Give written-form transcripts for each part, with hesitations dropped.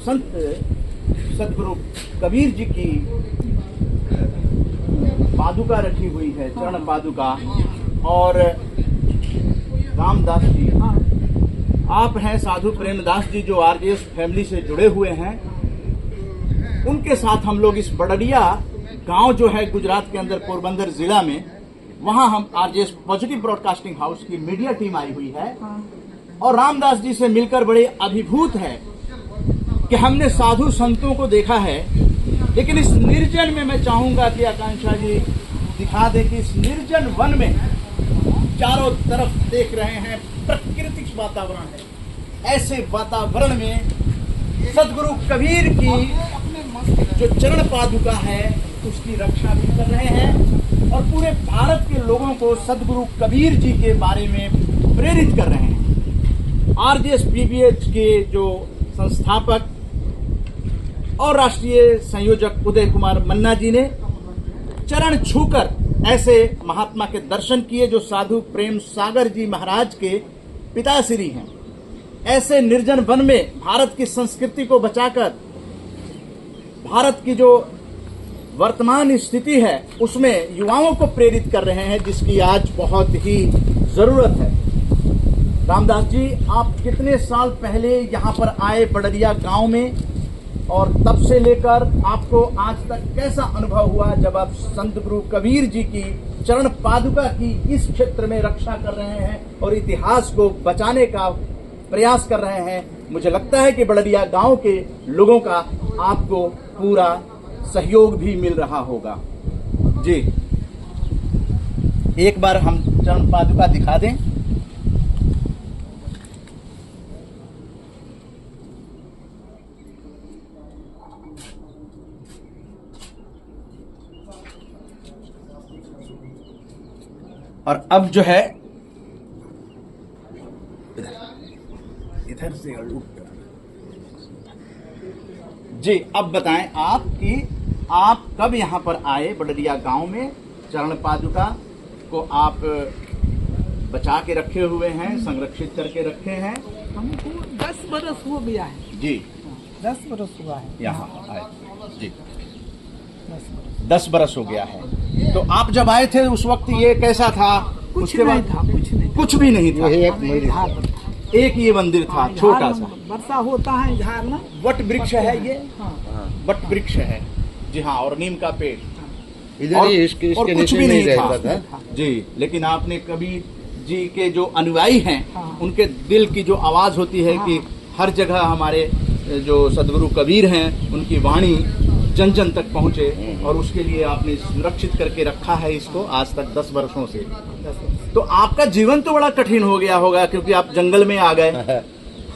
संत सदगुरु कबीर जी की पादुका रखी हुई है, चरण पादुका। और रामदास जी, आप हैं साधु प्रेमदास जी जो आरजेएस फैमिली से जुड़े हुए हैं, उनके साथ हम लोग इस बड़डिया गांव जो है गुजरात के अंदर पोरबंदर जिला में, वहां हम आरजेएस पॉजिटिव ब्रॉडकास्टिंग हाउस की मीडिया टीम आई हुई है। और रामदास जी से मिलकर बड़े अभिभूत है कि हमने साधु संतों को देखा है, लेकिन इस निर्जन में मैं चाहूंगा कि आकांक्षा जी दिखा दे कि इस निर्जन वन में चारों तरफ देख रहे हैं प्राकृतिक वातावरण है। ऐसे वातावरण में सदगुरु कबीर की जो चरण पादुका है उसकी रक्षा भी कर रहे हैं और पूरे भारत के लोगों को सदगुरु कबीर जी के बारे में प्रेरित कर रहे हैं। आरजेएस पीबीएच के जो संस्थापक और राष्ट्रीय संयोजक उदय कुमार मन्ना जी ने चरण छूकर ऐसे महात्मा के दर्शन किए जो साधु प्रेम सागर जी महाराज के पिताश्री हैं। ऐसे निर्जन वन में भारत की संस्कृति को बचाकर भारत की जो वर्तमान स्थिति है उसमें युवाओं को प्रेरित कर रहे हैं, जिसकी आज बहुत ही जरूरत है। रामदास जी, आप कितने साल पहले यहाँ पर आए बड़डिया गांव में, और तब से लेकर आपको आज तक कैसा अनुभव हुआ जब आप संत गुरु कबीर जी की चरण पादुका की इस क्षेत्र में रक्षा कर रहे हैं और इतिहास को बचाने का प्रयास कर रहे हैं? मुझे लगता है कि बड़डिया गांव के लोगों का आपको पूरा सहयोग भी मिल रहा होगा। जी, एक बार हम चरण पादुका दिखा दें। और अब जो है इधर से जी, अब बताएं आप कि आप कब यहाँ पर आए बड़डिया गांव में? चरण पादुका को आप बचा के रखे हुए हैं, संरक्षित करके रखे हैं। हमको 10 बरस हो गया है जी, 10 बरस हुआ है यहाँ आए जी, 10 बरस हो गया है। तो आप जब आए थे उस वक्त ये कैसा था? कुछ नहीं था, कुछ भी नहीं था। एक ये मंदिर था छोटा सा, वर्षा होता है झाड़ ना, वट वृक्ष है ये, वट वृक्ष है जी हाँ, और नीम का पेड़ इधर ही, इसके कुछ भी नहीं था जी। लेकिन आपने कबीर जी के जो अनुयायी हैं उनके दिल की जो आवाज होती है कि हर जगह हमारे जो सदगुरु कबीर हैं उनकी वाणी जन जन तक पहुंचे, और उसके लिए आपने सुरक्षित करके रखा है इसको आज तक 10 वर्षों से। तो आपका जीवन तो बड़ा कठिन हो गया होगा क्योंकि आप जंगल में आ गए।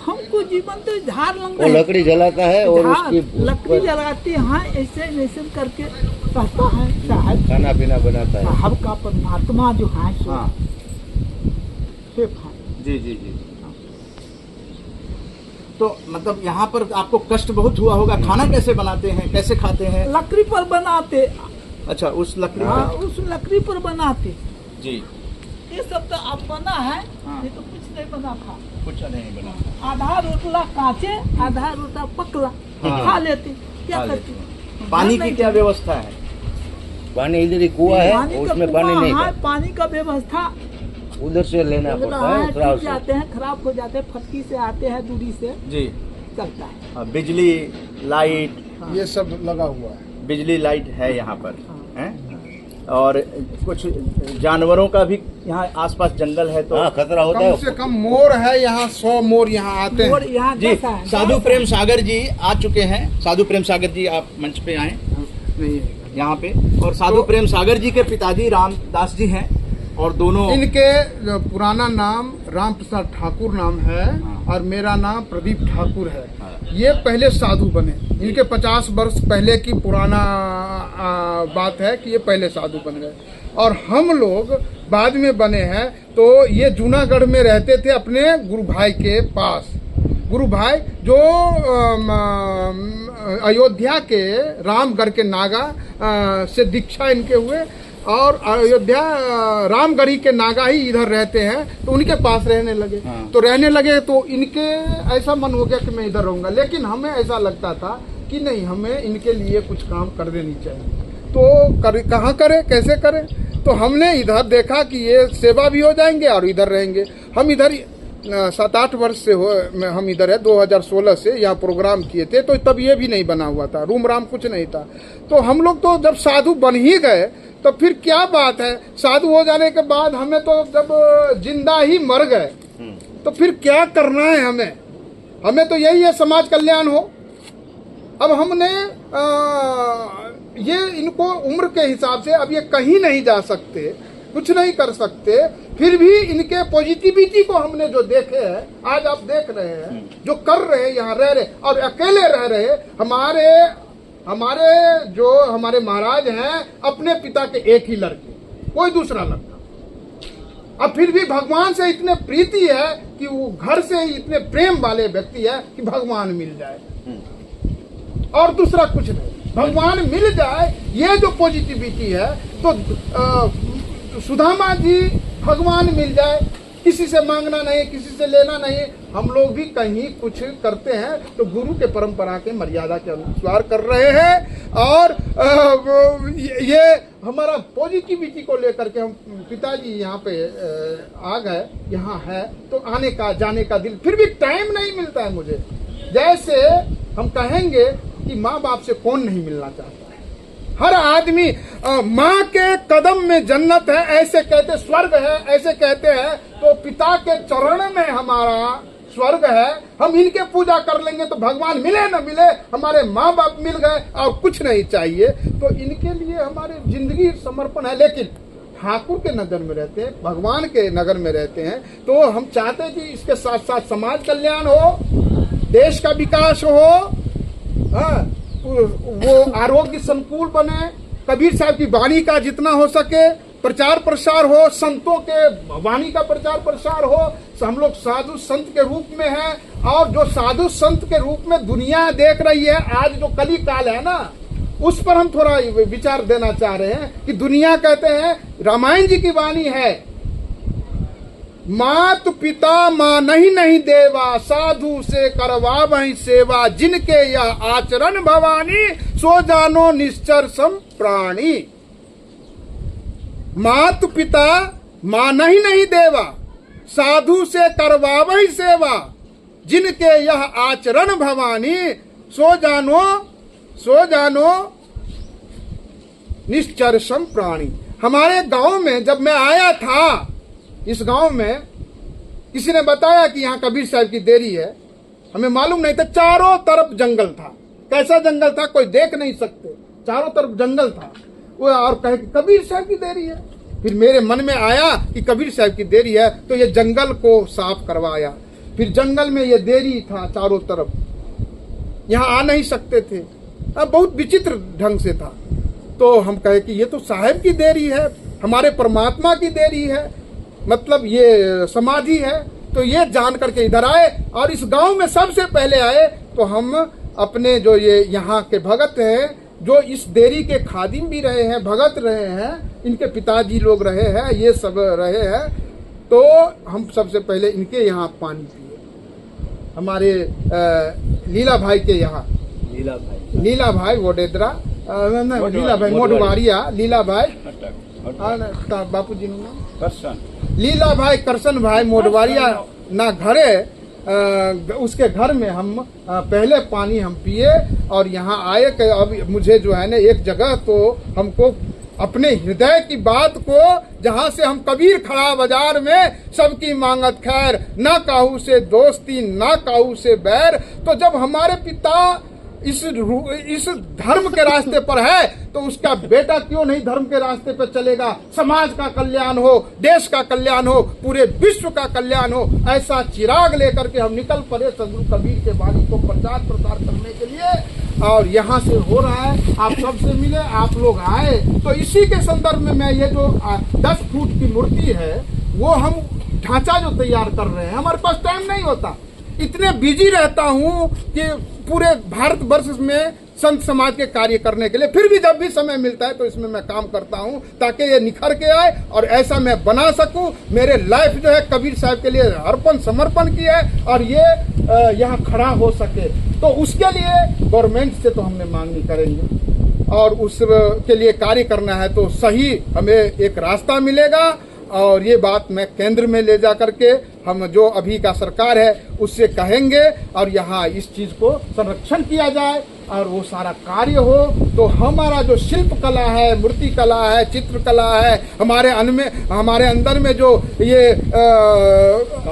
हमको जीवन तो झाड़ लंग लकड़ी जलाता है और उसकी लकड़ी जलाते हैं, ऐसे करके रहता है। साहब खाना पीना बनाता है। साहब का परमात्मा जो है जी जी जी। तो मतलब यहाँ पर आपको कष्ट बहुत हुआ होगा। खाना कैसे बनाते हैं, कैसे खाते हैं? लकड़ी पर बनाते। अच्छा, उस लकड़ी पर? उस लकड़ी पर बनाते जी। ये सब तो अब बना है, ये तो कुछ नहीं बना था। कुछ नहीं बना। आधा रोटला काचे, आधा रोटला पकला, खा लेते। क्या करते? पानी की क्या व्यवस्था है? पानी इधर ही कुआं है, उसमें पानी नहीं है। पानी का व्यवस्था उधर से लेना पड़ता है। टूट जाते हैं, खराब हो जाते हैं, फटकी से आते हैं, दूरी से जी चलता है। बिजली लाइट ये सब लगा हुआ है। बिजली लाइट है यहाँ पर है? और कुछ जानवरों का भी यहाँ आसपास जंगल है तो खतरा होता है। कम से कम मोर है यहाँ, 100 मोर यहाँ आते हैं जी। साधु प्रेम सागर जी आ चुके हैं। साधु प्रेम सागर जी आप मंच पे आए यहाँ पे। और साधु प्रेम सागर जी के पिताजी रामदास जी हैं और दोनों, इनके पुराना नाम राम प्रसाद ठाकुर नाम है और मेरा नाम प्रदीप ठाकुर है। ये पहले साधु बने। इनके 50 वर्ष पहले की पुराना बात है कि ये पहले साधु बन गए और हम लोग बाद में बने हैं। तो ये जूनागढ़ में रहते थे अपने गुरु भाई के पास। गुरु भाई जो अयोध्या के रामगढ़ के नागा से दीक्षा इनके हुए और अयोध्या रामगढ़ी के नागा ही इधर रहते हैं, तो उनके पास रहने लगे। तो रहने लगे तो इनके ऐसा मन हो गया कि मैं इधर रहूंगा, लेकिन हमें ऐसा लगता था कि नहीं, हमें इनके लिए कुछ काम कर देनी चाहिए। तो कहाँ करें, कैसे करें? तो हमने इधर देखा कि ये सेवा भी हो जाएंगे और इधर रहेंगे। हम इधर 7-8 वर्ष से हम इधर है, 2016 से यहाँ प्रोग्राम किए थे, तो तब ये भी नहीं बना हुआ था, रूम राम कुछ नहीं था। तो हम लोग तो जब साधु बन ही गए तो फिर क्या बात है, साधु हो जाने के बाद हमें तो जब जिंदा ही मर गए तो फिर क्या करना है हमें तो यही है समाज कल्याण हो। अब हमने ये इनको उम्र के हिसाब से अब ये कहीं नहीं जा सकते, कुछ नहीं कर सकते, फिर भी इनके पॉजिटिविटी को हमने जो देखे हैं, आज आप देख रहे हैं जो कर रहे हैं, यहाँ रह रहे और अकेले रह रहे। हमारे महाराज हैं अपने पिता के एक ही लड़के, कोई दूसरा लड़का। अब फिर भी भगवान से इतने प्रीति है कि वो घर से ही इतने प्रेम वाले व्यक्ति है कि भगवान मिल जाए और दूसरा कुछ नहीं, भगवान मिल जाए। ये जो पॉजिटिविटी है, तो सुदामा जी भगवान मिल जाए, किसी से मांगना नहीं, किसी से लेना नहीं। हम लोग भी कहीं कुछ करते हैं तो गुरु के परंपरा के मर्यादा के अनुसार कर रहे हैं। और ये हमारा पॉजिटिविटी को लेकर के हम पिताजी यहाँ पे आ गए, यहाँ है तो आने का जाने का दिल, फिर भी टाइम नहीं मिलता है मुझे। जैसे हम कहेंगे कि माँ बाप से कौन नहीं मिलना चाहता है, हर आदमी माँ के कदम में जन्नत है ऐसे कहते, स्वर्ग है ऐसे कहते हैं, तो पिता के चरण में हमारा स्वर्ग है। हम इनके पूजा कर लेंगे तो भगवान मिले न मिले, हमारे माँ बाप मिल गए और कुछ नहीं चाहिए। तो इनके लिए हमारी जिंदगी समर्पण है। लेकिन ठाकुर के नगर में रहते हैं, भगवान के नगर में रहते हैं, तो हम चाहते हैं कि इसके साथ साथ समाज कल्याण हो, देश का विकास हो, वो आरोग्य संकुल बने, कबीर साहब की वाणी का जितना हो सके प्रचार प्रसार हो, संतों के वाणी का प्रचार प्रसार हो। हम लोग साधु संत के रूप में हैं और जो साधु संत के रूप में दुनिया देख रही है, आज जो कली काल है ना, उस पर हम थोड़ा विचार देना चाह रहे हैं कि दुनिया कहते हैं, रामायण जी की वाणी है, मात पिता माँ नहीं देवा, साधु से करवा वही सेवा, जिनके यह आचरण भवानी, सो जानो निश्चर सम प्राणी। मात पिता माँ नहीं देवा, साधु से करवा वही सेवा, जिनके यह आचरण भवानी, सो जानो निश्चर सम प्राणी। हमारे गांव में जब मैं आया था, इस गांव में किसी ने बताया कि यहाँ कबीर साहब की देरी है, हमें मालूम नहीं था। चारों तरफ जंगल था, कैसा जंगल था कोई देख नहीं सकते, चारों तरफ जंगल था। वो और कहे कि कबीर साहब की देरी है। फिर मेरे मन में आया कि कबीर साहब की देरी है, तो ये जंगल को साफ करवाया। फिर जंगल में ये देरी था चारों तरफ, यहाँ आ नहीं सकते थे, अब बहुत विचित्र ढंग से था। तो हम कहे कि ये तो साहब की देरी है, हमारे परमात्मा की देरी है, मतलब ये समाधि है। तो ये जान करके इधर आए और इस गांव में सबसे पहले आए। तो हम अपने जो ये यहाँ के भगत हैं, जो इस देरी के खादिम भी रहे हैं, भगत रहे हैं, इनके पिताजी लोग रहे हैं, ये सब रहे हैं, तो हम सबसे पहले इनके यहाँ पानी पिए। हमारे लीला भाई के यहाँ, लीला भाई वोडेदरा, लीला भाई मोडवारिया, लीला भाई बापू जी लीला भाई करसन भाई मोडवारिया ना घरे, उसके घर में हम पहले पानी हम पिए और यहाँ आए कि अब मुझे जो है ना एक जगह तो हमको अपने हृदय की बात को, जहाँ से हम कबीर खड़ा बाजार में सबकी मांगत खैर, ना काहू से दोस्ती ना काहू से बैर। तो जब हमारे पिता इस धर्म के रास्ते पर है तो उसका बेटा क्यों नहीं धर्म के रास्ते पर चलेगा। समाज का कल्याण हो, देश का कल्याण हो, पूरे विश्व का कल्याण हो, ऐसा चिराग लेकर के हम निकल पड़े सदगुरु कबीर के वाणी को प्रचार प्रसार करने के लिए। और यहाँ से हो रहा है, आप सबसे मिले, आप लोग आए, तो इसी के संदर्भ में मैं ये जो 10 फुट की मूर्ति है वो हम ढांचा जो तैयार कर रहे हैं, हमारे पास टाइम नहीं होता, इतने बिजी रहता हूँ कि पूरे भारतवर्ष में संत समाज के कार्य करने के लिए। फिर भी जब भी समय मिलता है तो इसमें मैं काम करता हूं ताकि ये निखर के आए और ऐसा मैं बना सकूं। मेरे लाइफ जो है कबीर साहब के लिए अर्पण समर्पण की है और ये यहाँ खड़ा हो सके, तो उसके लिए गवर्नमेंट से तो हमने मांग नहीं करेंगे और उसके लिए कार्य करना है तो सही हमें एक रास्ता मिलेगा। और ये बात मैं केंद्र में ले जा करके हम जो अभी का सरकार है उससे कहेंगे और यहाँ इस चीज को संरक्षण किया जाए और वो सारा कार्य हो। तो हमारा जो शिल्प कला है, मूर्ति कला है, चित्र कला है, हमारे अंदर में जो ये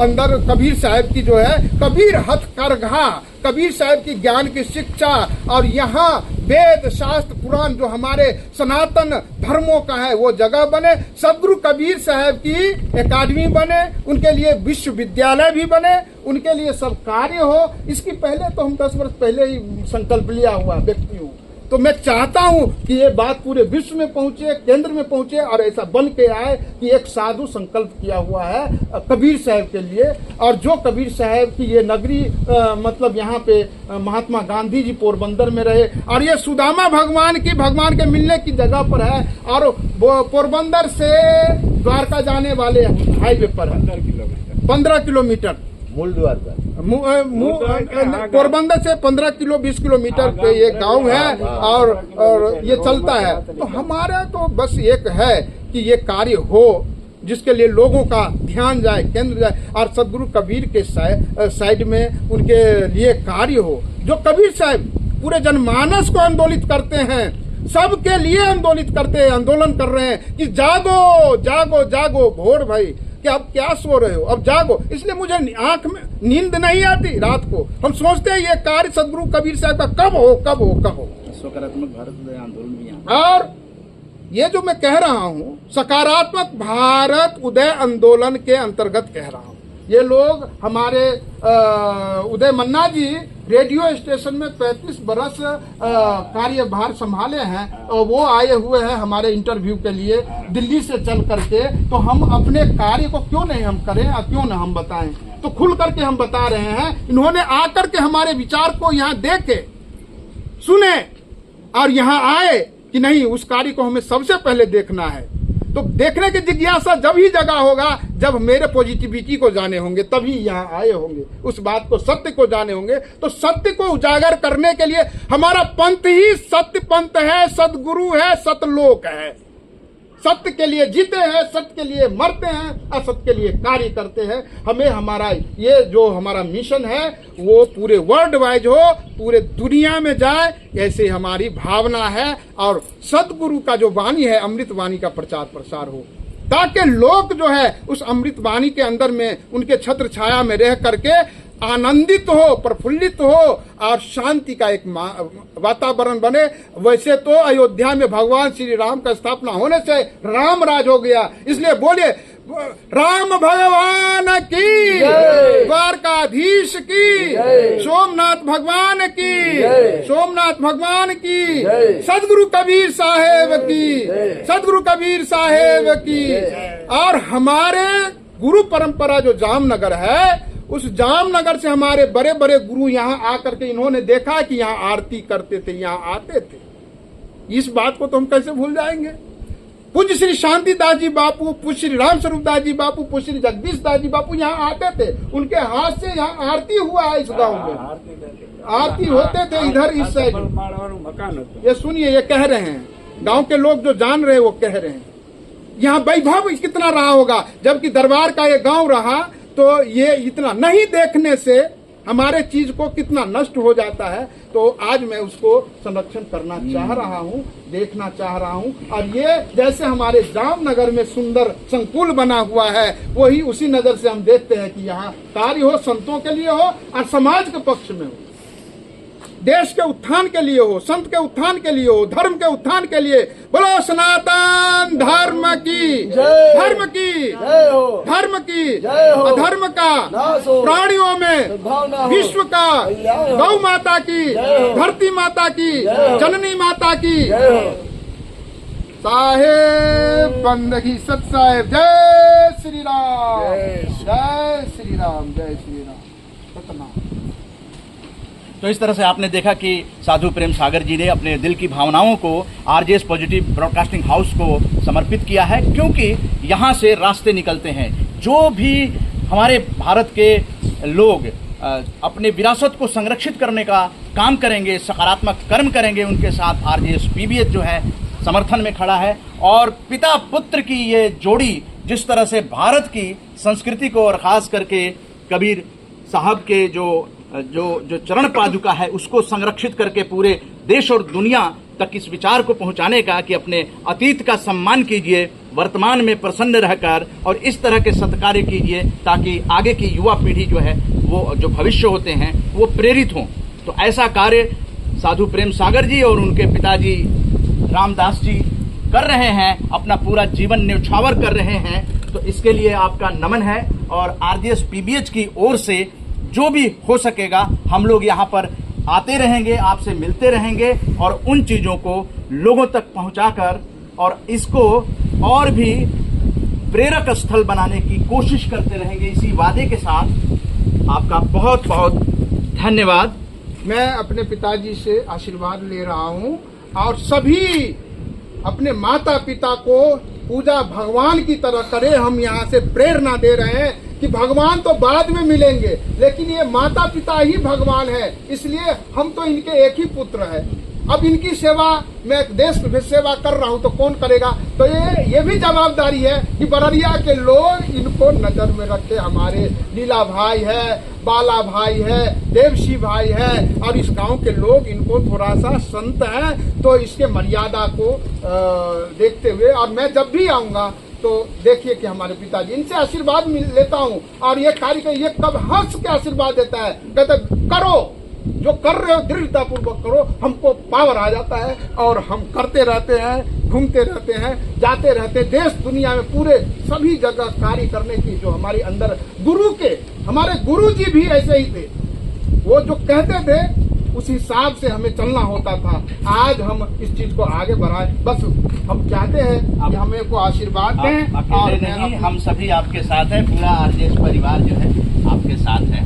अंदर कबीर साहब की जो है कबीर हथकरघा, कबीर साहब की ज्ञान की शिक्षा और यहाँ वेद शास्त्र पुराण जो हमारे सनातन धर्मों का है वो जगह बने। सदगुरु कबीर साहब की एकेडमी बने, उनके लिए विश्वविद्यालय भी बने, उनके लिए सब कार्य हो। इसकी पहले तो हम 10 वर्ष पहले ही संकल्प लिया हुआ व्यक्ति हूँ। तो मैं चाहता हूं कि ये बात पूरे विश्व में पहुंचे, केंद्र में पहुंचे और ऐसा बन के आए कि एक साधु संकल्प किया हुआ है कबीर साहब के लिए। और जो कबीर साहब की ये नगरी मतलब यहाँ पे महात्मा गांधी जी पोरबंदर में रहे और ये सुदामा भगवान के मिलने की जगह पर है और पोरबंदर से द्वारका जाने वाले हाईवे पर है 15 किलोमीटर मूल द्वार पर पोरबंदर से 15 किलो 20 किलोमीटर पे ये गांव है और ये चलता है। तो हमारा तो बस एक है कि ये कार्य हो जिसके लिए लोगों का ध्यान जाए, केंद्र जाए और सदगुरु कबीर के साइड में उनके लिए कार्य हो। जो कबीर साहब पूरे जनमानस को आंदोलित करते हैं, सबके लिए आंदोलन कर रहे हैं कि जागो जागो जागो भोर भाई, कि अब क्या सो रहे हो, अब जागो। इसलिए मुझे आंख में नींद नहीं आती रात को। हम सोचते हैं ये कार्य सदगुरु कबीर साहब का कब हो। सकारात्मक भारत आंदोलन भी यहाँ और ये जो मैं कह रहा हूँ सकारात्मक भारत उदय आंदोलन के अंतर्गत कह रहा हूँ। ये लोग हमारे उदय मन्ना जी रेडियो स्टेशन में 35 बरस कार्यभार संभाले हैं और वो आए हुए हैं हमारे इंटरव्यू के लिए दिल्ली से चल करके। तो हम अपने कार्य को क्यों नहीं हम करें और क्यों न हम बताएं। तो खुल करके हम बता रहे हैं। इन्होंने आकर के हमारे विचार को यहाँ देखे, सुने और यहाँ आए कि नहीं उस कार्य को हमें सबसे पहले देखना है। तो देखने की जिज्ञासा जब ही जगह होगा जब मेरे पॉजिटिविटी को जाने होंगे, तभी यहाँ आए होंगे, उस बात को सत्य को जाने होंगे। तो सत्य को उजागर करने के लिए हमारा पंथ ही सत्य पंथ है, सदगुरु है, सतलोक है। सत्य के लिए जीते हैं, सत्य के लिए मरते हैं, असत्य के लिए कार्य करते हैं। हमें हमारा ये जो हमारा मिशन है वो पूरे वर्ल्ड वाइड हो, पूरे दुनिया में जाए, ऐसे हमारी भावना है। और सदगुरु का जो वाणी है अमृत वाणी का प्रचार प्रसार हो ताकि लोग जो है उस अमृत वाणी के अंदर में उनके छत्र छाया में रह करके आनंदित हो, प्रफुल्लित हो और शांति का एक वातावरण बने। वैसे तो अयोध्या में भगवान श्री राम का स्थापना होने से राम राज हो गया। इसलिए बोलिए राम भगवान की, द्वारकाधीश की, सोमनाथ भगवान की, सोमनाथ भगवान की, सदगुरु कबीर साहेब की, सदगुरु कबीर साहेब की। और हमारे गुरु परंपरा जो जामनगर है, उस जामनगर से हमारे बड़े बड़े गुरु यहाँ आकर के इन्होंने देखा कि यहाँ आरती करते थे, यहाँ आते थे। इस बात को तो हम कैसे भूल जाएंगे। पूज्य श्री शांतिदास जी बापू, पूज्य श्री राम स्वरूप दास जी बापू, पूज्य श्री जगदीश दास जी बापू यहाँ आते थे। उनके हाथ से यहाँ आरती हुआ है। इस गांव में आरती होते थे इधर इस साइड। ये सुनिए, ये कह रहे हैं गांव के लोग जो जान रहे हैं वो कह रहे हैं यहाँ वैभव कितना रहा होगा। जबकि दरबार का ये गांव रहा तो ये इतना नहीं देखने से हमारे चीज को कितना नष्ट हो जाता है। तो आज मैं उसको संरक्षण करना चाह रहा हूँ, देखना चाह रहा हूँ। और ये जैसे हमारे जामनगर में सुंदर संकुल बना हुआ है, वही उसी नजर से हम देखते हैं कि यहाँ कार्य हो, संतों के लिए हो और समाज के पक्ष में हो, देश के उत्थान के लिए हो, संत के उत्थान के लिए हो, धर्म के उत्थान के लिए। बोलो सनातन धर्म की, धर्म की, धर्म की, अधर्म का प्राणियों में, विश्व का, गौ माता की, धरती माता की, जननी माता की। साहेब बंदगी सत साहेब। जय श्री राम, जय श्री राम, जय श्री राम। सतनाम। तो इस तरह से आपने देखा कि साधु प्रेम सागर जी ने अपने दिल की भावनाओं को आरजेएस पॉजिटिव ब्रॉडकास्टिंग हाउस को समर्पित किया है, क्योंकि यहाँ से रास्ते निकलते हैं। जो भी हमारे भारत के लोग अपने विरासत को संरक्षित करने का काम करेंगे, सकारात्मक कर्म करेंगे, उनके साथ आरजेएस पीबीएच जो है समर्थन में खड़ा है। और पिता पुत्र की ये जोड़ी जिस तरह से भारत की संस्कृति को और ख़ास करके कबीर साहब के जो चरण पादुका है उसको संरक्षित करके पूरे देश और दुनिया तक इस विचार को पहुंचाने का कि अपने अतीत का सम्मान कीजिए, वर्तमान में प्रसन्न रहकर और इस तरह के सत्कार्य कीजिए ताकि आगे की युवा पीढ़ी जो है वो जो भविष्य होते हैं वो प्रेरित हों। तो ऐसा कार्य साधु प्रेम सागर जी और उनके पिताजी रामदास जी कर रहे हैं, अपना पूरा जीवन न्यौछावर कर रहे हैं। तो इसके लिए आपका नमन है और आरजेएस पीबीएच की ओर से जो भी हो सकेगा हम लोग यहाँ पर आते रहेंगे, आपसे मिलते रहेंगे और उन चीज़ों को लोगों तक पहुँचाकर और इसको और भी प्रेरक स्थल बनाने की कोशिश करते रहेंगे। इसी वादे के साथ आपका बहुत बहुत धन्यवाद। मैं अपने पिताजी से आशीर्वाद ले रहा हूँ और सभी अपने माता पिता को पूजा भगवान की तरह करें। हम यहाँ से प्रेरणा दे रहे हैं कि भगवान तो बाद में मिलेंगे, लेकिन ये माता पिता ही भगवान है, इसलिए हम तो इनके एक ही पुत्र है। अब इनकी सेवा मैं देश में सेवा कर रहा हूँ तो कौन करेगा। तो ये भी जवाबदारी है कि बररिया के लोग इनको नजर में रखे। हमारे लीला भाई है, बाला भाई है, देवसी भाई है और इस गांव के लोग इनको थोड़ा सा संत हैं, तो इसके मर्यादा को देखते हुए और मैं जब भी आऊंगा तो देखिए कि हमारे पिताजी, इनसे आशीर्वाद लेता हूँ और ये कार्य ये कब हंस के आशीर्वाद देता है, कहते करो जो कर रहे हो दृढ़ता पूर्वक करो। हमको पावर आ जाता है और हम करते रहते हैं, घूमते रहते हैं, जाते रहते हैं देश दुनिया में पूरे सभी जगह कार्य करने की जो हमारे अंदर हमारे गुरु जी भी ऐसे ही थे। वो जो कहते थे उस हिसाब से हमें चलना होता था। आज हम इस चीज को आगे बढ़ाएं, बस हम चाहते हैं कि हमें को आशीर्वाद दें। और नहीं, हम सभी आपके साथ हैं, पूरा आरजेएस परिवार जो है आपके साथ है।